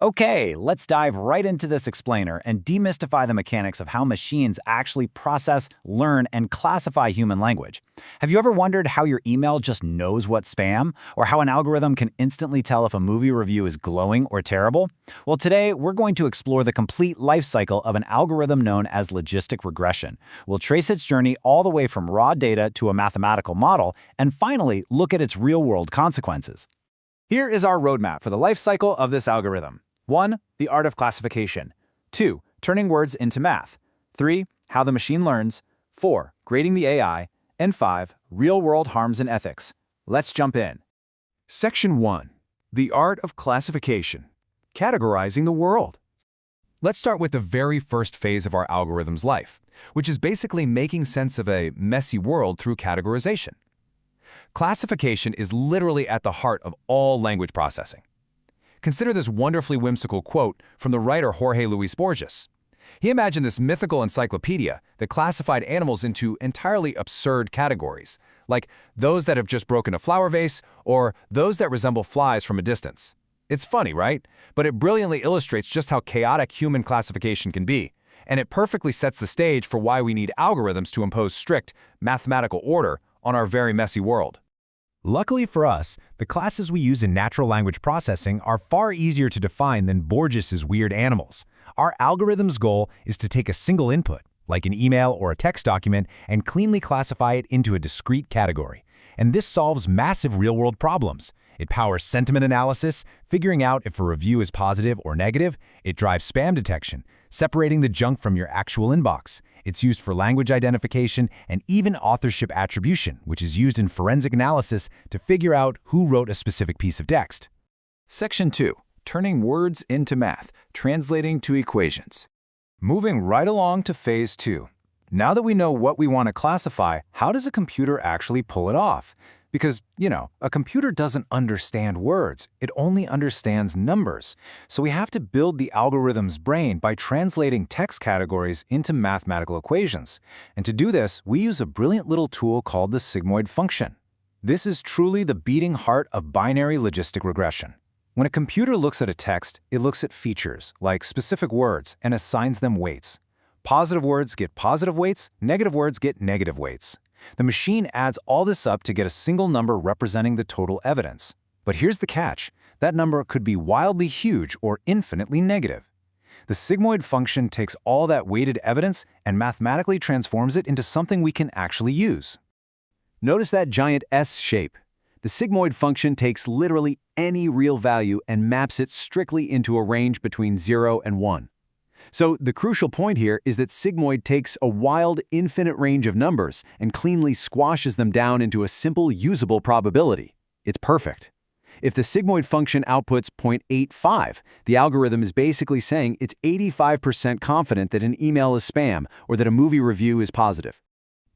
Okay, let's dive right into this explainer and demystify the mechanics of how machines actually process, learn, and classify human language. Have you ever wondered how your email just knows what's spam, or how an algorithm can instantly tell if a movie review is glowing or terrible? Well, today we're going to explore the complete life cycle of an algorithm known as logistic regression. We'll trace its journey all the way from raw data to a mathematical model, and finally look at its real-world consequences. Here is our roadmap for the life cycle of this algorithm. 1. The art of classification. 2. Turning words into math. 3. How the machine learns. 4. Grading the AI. And 5. Real-world harms and ethics. Let's jump in. Section 1. The art of classification. Categorizing the world. Let's start with the very first phase of our algorithm's life, which is basically making sense of a messy world through categorization. Classification is literally at the heart of all language processing. Consider this wonderfully whimsical quote from the writer Jorge Luis Borges. He imagined this mythical encyclopedia that classified animals into entirely absurd categories, like those that have just broken a flower vase or those that resemble flies from a distance. It's funny, right? But it brilliantly illustrates just how chaotic human classification can be, and it perfectly sets the stage for why we need algorithms to impose strict, mathematical order on our very messy world. Luckily for us, the classes we use in natural language processing are far easier to define than Borges's weird animals. Our algorithm's goal is to take a single input, like an email or a text document, and cleanly classify it into a discrete category. And this solves massive real-world problems. It powers sentiment analysis, figuring out if a review is positive or negative. It drives spam detection, separating the junk from your actual inbox. It's used for language identification and even authorship attribution, which is used in forensic analysis to figure out who wrote a specific piece of text. Section 2. Turning words into math, translating to equations. Moving right along to phase 2. Now that we know what we want to classify, how does a computer actually pull it off? Because, a computer doesn't understand words, it only understands numbers. So we have to build the algorithm's brain by translating text categories into mathematical equations. And to do this, we use a brilliant little tool called the sigmoid function. This is truly the beating heart of binary logistic regression. When a computer looks at a text, it looks at features, like specific words, and assigns them weights. Positive words get positive weights, negative words get negative weights. The machine adds all this up to get a single number representing the total evidence. But here's the catch. That number could be wildly huge or infinitely negative. The sigmoid function takes all that weighted evidence and mathematically transforms it into something we can actually use. Notice that giant S shape. The sigmoid function takes literally any real value and maps it strictly into a range between 0 and 1. So the crucial point here is that sigmoid takes a wild, infinite range of numbers and cleanly squashes them down into a simple, usable probability. It's perfect. If the sigmoid function outputs 0.85, the algorithm is basically saying it's 85% confident that an email is spam or that a movie review is positive.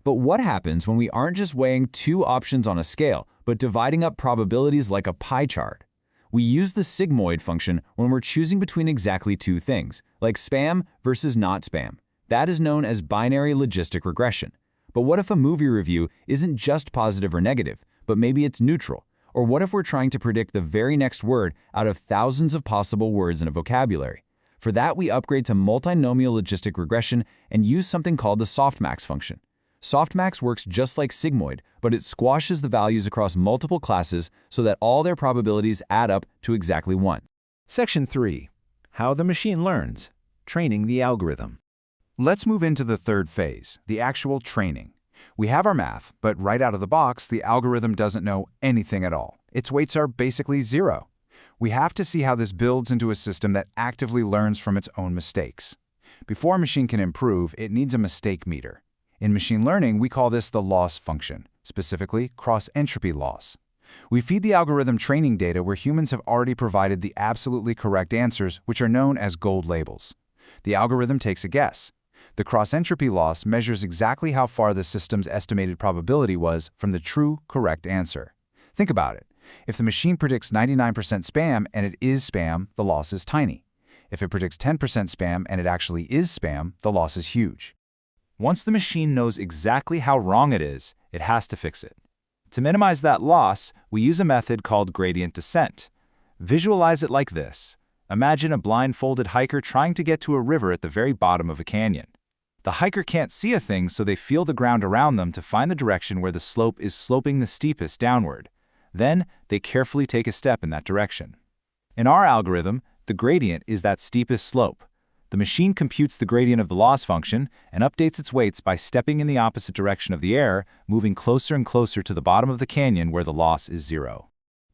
But what happens when we aren't just weighing two options on a scale, but dividing up probabilities like a pie chart? We use the sigmoid function when we're choosing between exactly two things, like spam versus not spam. That is known as binary logistic regression. But what if a movie review isn't just positive or negative, but maybe it's neutral? Or what if we're trying to predict the very next word out of thousands of possible words in a vocabulary? For that, we upgrade to multinomial logistic regression and use something called the softmax function. Softmax works just like sigmoid, but it squashes the values across multiple classes so that all their probabilities add up to exactly 1. Section 3. How the machine learns. Training the algorithm. Let's move into the third phase, the actual training. We have our math, but right out of the box, the algorithm doesn't know anything at all. Its weights are basically 0. We have to see how this builds into a system that actively learns from its own mistakes. Before a machine can improve, it needs a mistake meter. In machine learning, we call this the loss function, specifically cross-entropy loss. We feed the algorithm training data where humans have already provided the absolutely correct answers, which are known as gold labels. The algorithm takes a guess. The cross-entropy loss measures exactly how far the system's estimated probability was from the true, correct answer. Think about it. If the machine predicts 99% spam and it is spam, the loss is tiny. If it predicts 10% spam and it actually is spam, the loss is huge. Once the machine knows exactly how wrong it is, it has to fix it. To minimize that loss, we use a method called gradient descent. Visualize it like this. Imagine a blindfolded hiker trying to get to a river at the very bottom of a canyon. The hiker can't see a thing, so they feel the ground around them to find the direction where the slope is sloping the steepest downward. Then, they carefully take a step in that direction. In our algorithm, the gradient is that steepest slope. The machine computes the gradient of the loss function and updates its weights by stepping in the opposite direction of the error, moving closer and closer to the bottom of the canyon where the loss is 0.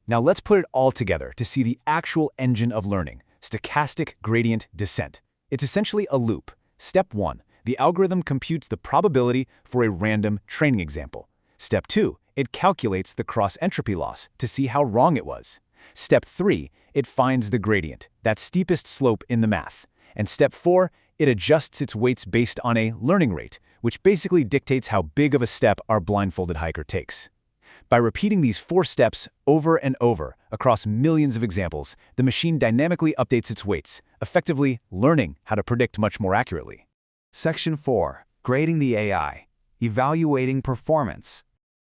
Now let's put it all together to see the actual engine of learning, stochastic gradient descent. It's essentially a loop. Step 1, the algorithm computes the probability for a random training example. Step 2, it calculates the cross-entropy loss to see how wrong it was. Step 3, it finds the gradient, that steepest slope in the math. And step 4, it adjusts its weights based on a learning rate, which basically dictates how big of a step our blindfolded hiker takes. By repeating these 4 steps over and over across millions of examples, the machine dynamically updates its weights, effectively learning how to predict much more accurately. Section 4. Grading the AI. Evaluating performance.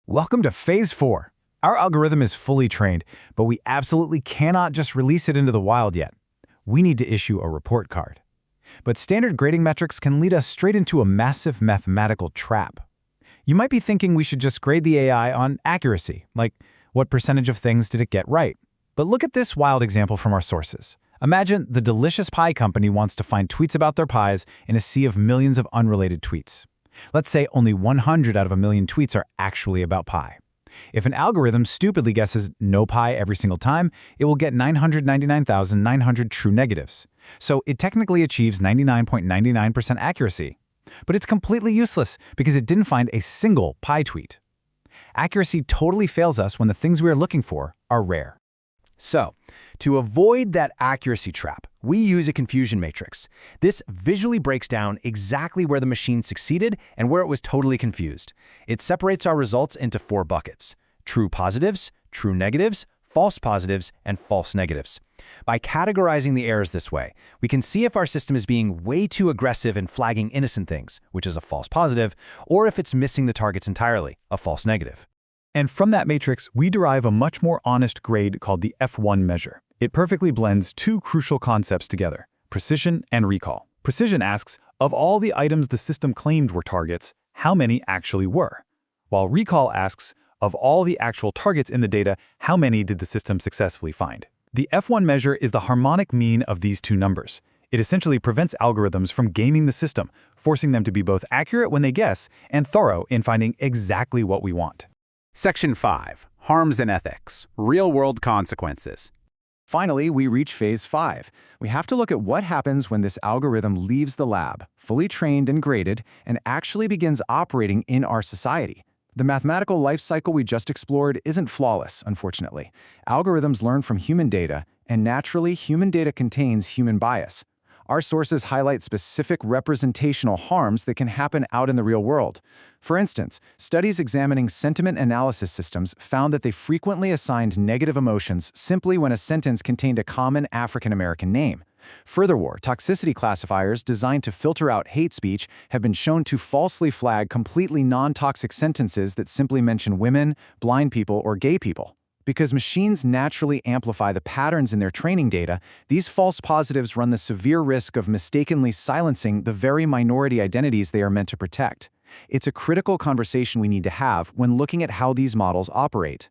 Welcome to Phase 4. Our algorithm is fully trained, but we absolutely cannot just release it into the wild yet. We need to issue a report card. But standard grading metrics can lead us straight into a massive mathematical trap. You might be thinking we should just grade the AI on accuracy, like what percentage of things did it get right. But look at this wild example from our sources. Imagine the delicious pie company wants to find tweets about their pies in a sea of millions of unrelated tweets. Let's say only 100 out of a million tweets are actually about pie. If an algorithm stupidly guesses no pie every single time, it will get 999,900 true negatives. So it technically achieves 99.99% accuracy. But it's completely useless because it didn't find a single pie tweet. Accuracy totally fails us when the things we are looking for are rare. So, to avoid that accuracy trap, we use a confusion matrix. This visually breaks down exactly where the machine succeeded and where it was totally confused. It separates our results into 4 buckets: true positives, true negatives, false positives, and false negatives. By categorizing the errors this way, we can see if our system is being way too aggressive in flagging innocent things, which is a false positive, or if it's missing the targets entirely, a false negative. And from that matrix, we derive a much more honest grade called the F1 measure. It perfectly blends 2 crucial concepts together: precision and recall. Precision asks, of all the items the system claimed were targets, how many actually were? While recall asks, of all the actual targets in the data, how many did the system successfully find? The F1 measure is the harmonic mean of these 2 numbers. It essentially prevents algorithms from gaming the system, forcing them to be both accurate when they guess and thorough in finding exactly what we want. Section 5. Harms and Ethics. Real-world consequences. Finally, we reach Phase 5. We have to look at what happens when this algorithm leaves the lab, fully trained and graded, and actually begins operating in our society. The mathematical life cycle we just explored isn't flawless, unfortunately. Algorithms learn from human data, and naturally, human data contains human bias. Our sources highlight specific representational harms that can happen out in the real world. For instance, studies examining sentiment analysis systems found that they frequently assigned negative emotions simply when a sentence contained a common African American name. Furthermore, toxicity classifiers designed to filter out hate speech have been shown to falsely flag completely non-toxic sentences that simply mention women, blind people, or gay people. Because machines naturally amplify the patterns in their training data, these false positives run the severe risk of mistakenly silencing the very minority identities they are meant to protect. It's a critical conversation we need to have when looking at how these models operate.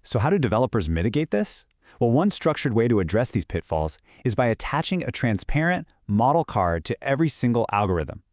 So how do developers mitigate this? Well, one structured way to address these pitfalls is by attaching a transparent model card to every single algorithm.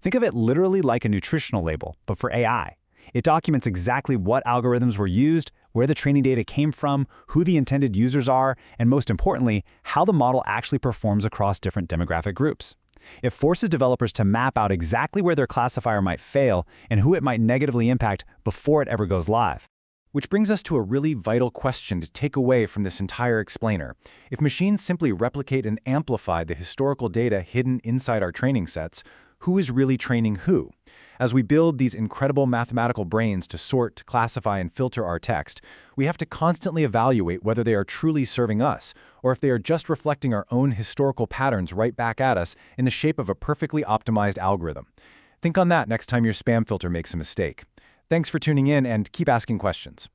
Think of it literally like a nutritional label, but for AI. It documents exactly what algorithms were used, where the training data came from, who the intended users are, and most importantly, how the model actually performs across different demographic groups. It forces developers to map out exactly where their classifier might fail and who it might negatively impact before it ever goes live. Which brings us to a really vital question to take away from this entire explainer. If machines simply replicate and amplify the historical data hidden inside our training sets, who is really training who? As we build these incredible mathematical brains to sort, classify, and filter our text, we have to constantly evaluate whether they are truly serving us, or if they are just reflecting our own historical patterns right back at us in the shape of a perfectly optimized algorithm. Think on that next time your spam filter makes a mistake. Thanks for tuning in and keep asking questions.